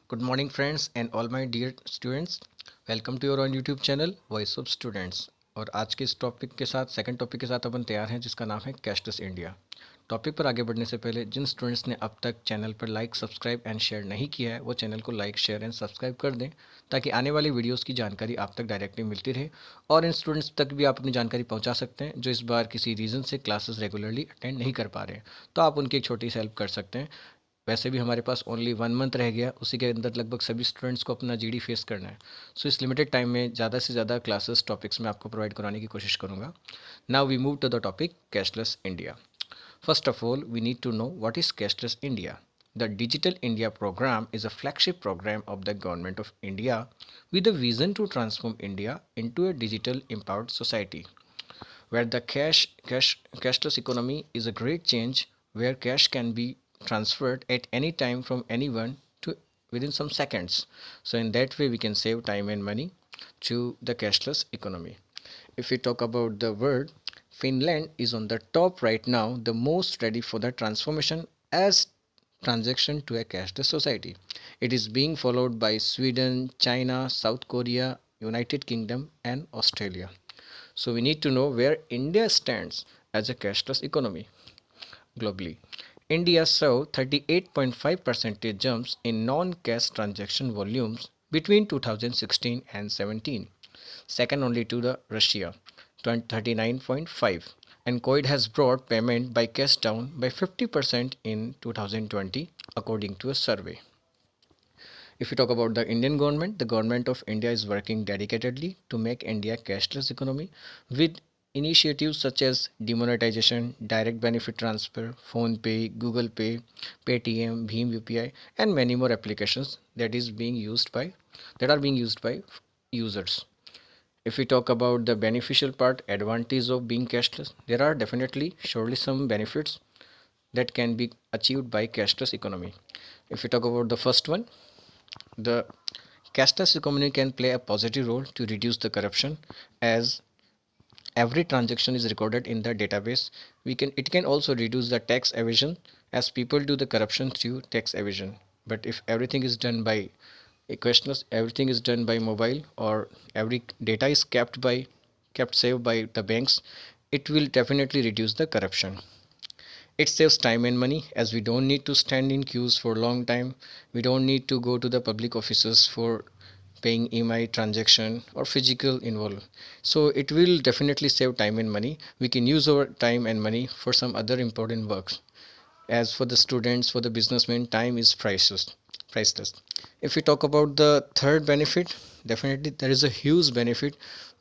Good morning friends and all my dear students. Welcome to your own YouTube channel voice of students. और आज के इस topic के साथ सेकंड टॉपिक के साथ अपन तैयार हैं जिसका नाम है कैशलेस इंडिया। टॉपिक पर आगे बढ़ने से पहले जिन स्टूडेंट्स ने अब तक चैनल पर लाइक सब्सक्राइब एंड शेयर नहीं किया है वो चैनल को लाइक शेयर एंड सब्सक्राइब कर दें ताकि आने वाली वीडियोस की जानकारी आप तक डायरेक्टली मिलती रहे और इन स्टूडेंट्स तक भी आप अपनी जानकारी पहुंचा सकते हैं जो इस बार किसी रीज़न से क्लासेस रेगुलरली अटेंड नहीं कर पा रहे हैं। तो आप उनकी एक छोटी सी हेल्प कर सकते हैं। वैसे भी हमारे पास ओनली 1 मंथ रह गया, उसी के अंदर लगभग सभी स्टूडेंट्स को अपना जीडी फेस करना है। सो इस लिमिटेड टाइम में ज़्यादा से ज़्यादा क्लासेस टॉपिक्स में आपको प्रोवाइड कराने की कोशिश करूँगा। Now we move to the topic cashless India. First of all, we need to know what is Cashless India. The Digital India program is a flagship program of the Government of India with a vision to transform India into a digital empowered society where the cashless economy is a great change where cash can be transferred at any time from anyone to within some seconds. So in that way we can save time and money to the cashless economy. If we talk about the world, Finland is on the top right now, the most ready for the transformation as transaction to a cashless society. It is being followed by Sweden, China, South Korea, United Kingdom and Australia. So we need to know where India stands as a cashless economy globally. India saw 38.5% jumps in non-cash transaction volumes between 2016 and 17, second only to the Russia, 39.5, and COVID has brought payment by cash down by 50% in 2020 according to a survey. If you talk about the Indian government, the government of India is working dedicatedly to make India cashless economy with initiatives such as demonetization, direct benefit transfer, phone pay, Google Pay, Paytm, Bheem UPI, and many more applications that are being used by users. If we talk about the beneficial part, advantage of being cashless, there are definitely surely some benefits that can be achieved by cashless economy. If we talk about the first one, the cashless economy can play a positive role to reduce the corruption as every transaction is recorded in the database. It can also reduce the tax evasion as people do the corruption through tax evasion. But if everything is done by a questionless, everything is done by mobile or every data is kept safe by the banks, it will definitely reduce the corruption. It saves time and money as we don't need to stand in queues for a long time. We don't need to go to the public offices for paying EMI transaction or physical involved. So it will definitely save time and money. We can use our time and money for some other important works. As for the students, for the businessmen, time is priceless. If we talk about the third benefit, definitely there is a huge benefit.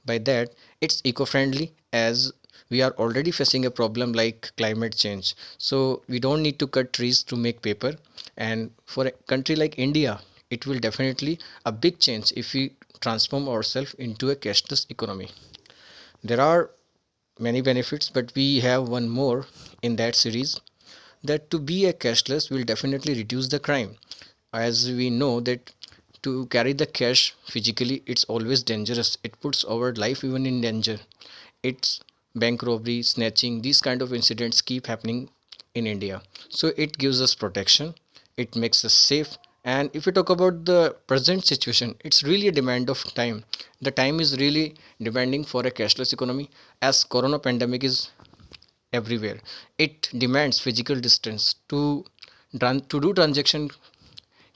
By that, it's eco-friendly as we are already facing a problem like climate change, so we don't need to cut trees to make paper. And for a country like India, it will definitely a big change if we transform ourselves into a cashless economy. There are many benefits, but we have one more in that series, that to be a cashless will definitely reduce the crime as we know that to carry the cash physically it's always dangerous, it puts our life even in danger. It's bank robbery, snatching, these kind of incidents keep happening in India. So it gives us protection, it makes us safe. And if we talk about the present situation, it's really a demand of time. The time is really demanding for a cashless economy as corona pandemic is everywhere. It demands physical distance to do transaction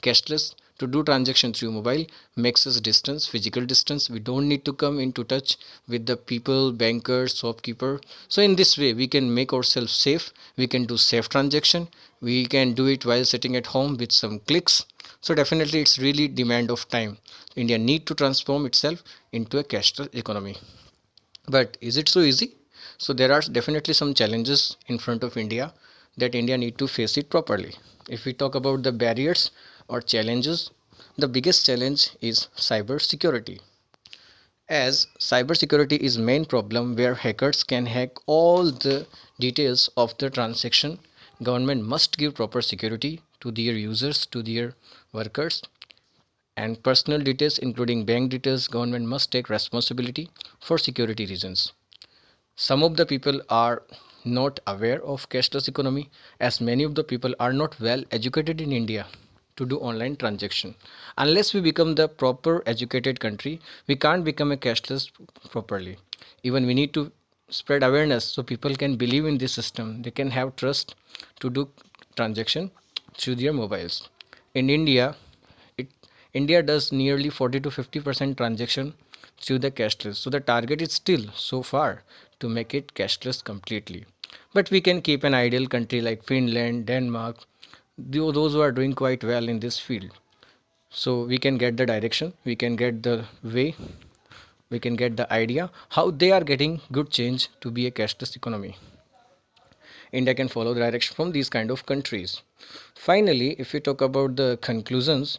cashless, to do transaction through mobile makes us distance, physical distance. We don't need to come into touch with the people, bankers, shopkeeper. So in this way we can make ourselves safe, we can do safe transaction, we can do it while sitting at home with some clicks. So definitely it's really demand of time. India need to transform itself into a cashless economy. But is it so easy? So there are definitely some challenges in front of India that India need to face it properly. If we talk about the barriers or challenges, the biggest challenge is cyber security. As cyber security is main problem where hackers can hack all the details of the transaction, government must give proper security to their users, to their workers, and personal details including bank details. Government must take responsibility for security reasons. Some of the people are not aware of cashless economy as many of the people are not well educated in India to do online transaction. Unless we become the proper educated country, we can't become a cashless properly. Even we need to spread awareness so people can believe in this system. They can have trust to do transaction through their mobiles. In India, it India does nearly 40 to 50% transaction through the cashless. So the target is still so far to make it cashless completely. But we can keep an ideal country like Finland, Denmark, those who are doing quite well in this field. So we can get the direction, we can get the way, we can get the idea how they are getting good change to be a cashless economy. India can follow the direction from these kind of countries. Finally, if we talk about the conclusions,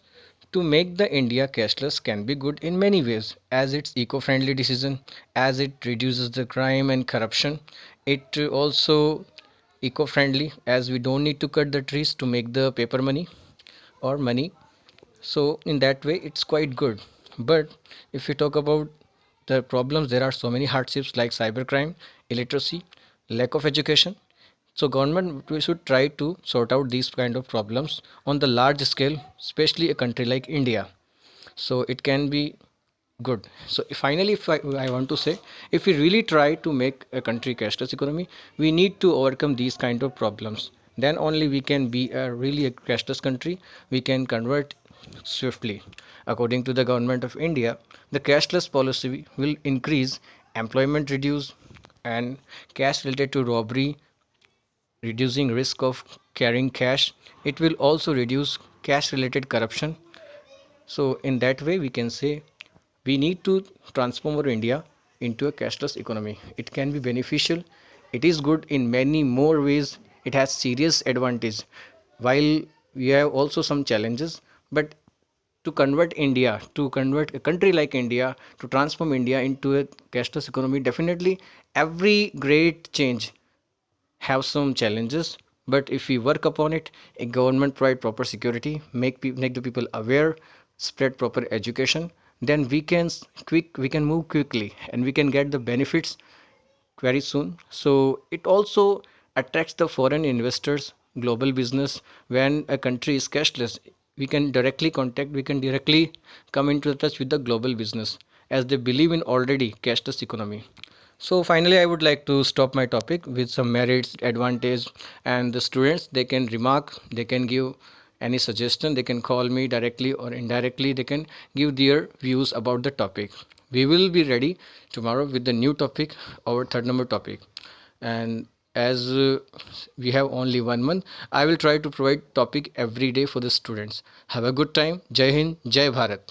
to make the India cashless can be good in many ways, as it's eco-friendly decision, as it reduces the crime and corruption. It also eco-friendly as we don't need to cut the trees to make the paper money or money. So in that way it's quite good. But if we talk about the problems, there are so many hardships like cybercrime, illiteracy, lack of education. So government we should try to sort out these kind of problems on the large scale, especially a country like India. So it can be good. So finally, if I want to say, if we really try to make a country cashless economy, we need to overcome these kind of problems. Then only we can be a really a cashless country. We can convert swiftly. According to the government of India, the cashless policy will increase employment, reduce and cash related to robbery, reducing risk of carrying cash. It will also reduce cash related corruption. So in that way we can say we need to transform our India into a cashless economy. It can be beneficial. It is good in many more ways. It has serious advantage. While we have also some challenges, but to convert India, to convert a country like India, to transform India into a cashless economy, definitely every great change have some challenges, but if we work upon it, a government provide proper security, make the people aware, spread proper education, then we can move quickly and we can get the benefits very soon. So it also attracts the foreign investors, global business. When a country is cashless, we can directly come into touch with the global business as they believe in already cashless economy. So finally, I would like to stop my topic with some merits, advantage, and the students they can remark, they can give any suggestion, they can call me directly or indirectly, they can give their views about the topic. We will be ready tomorrow with the new topic, our third number topic. And as we have only 1 month, I will try to provide topic every day for the students. Have a good time. Jai Hind, Jai Bharat.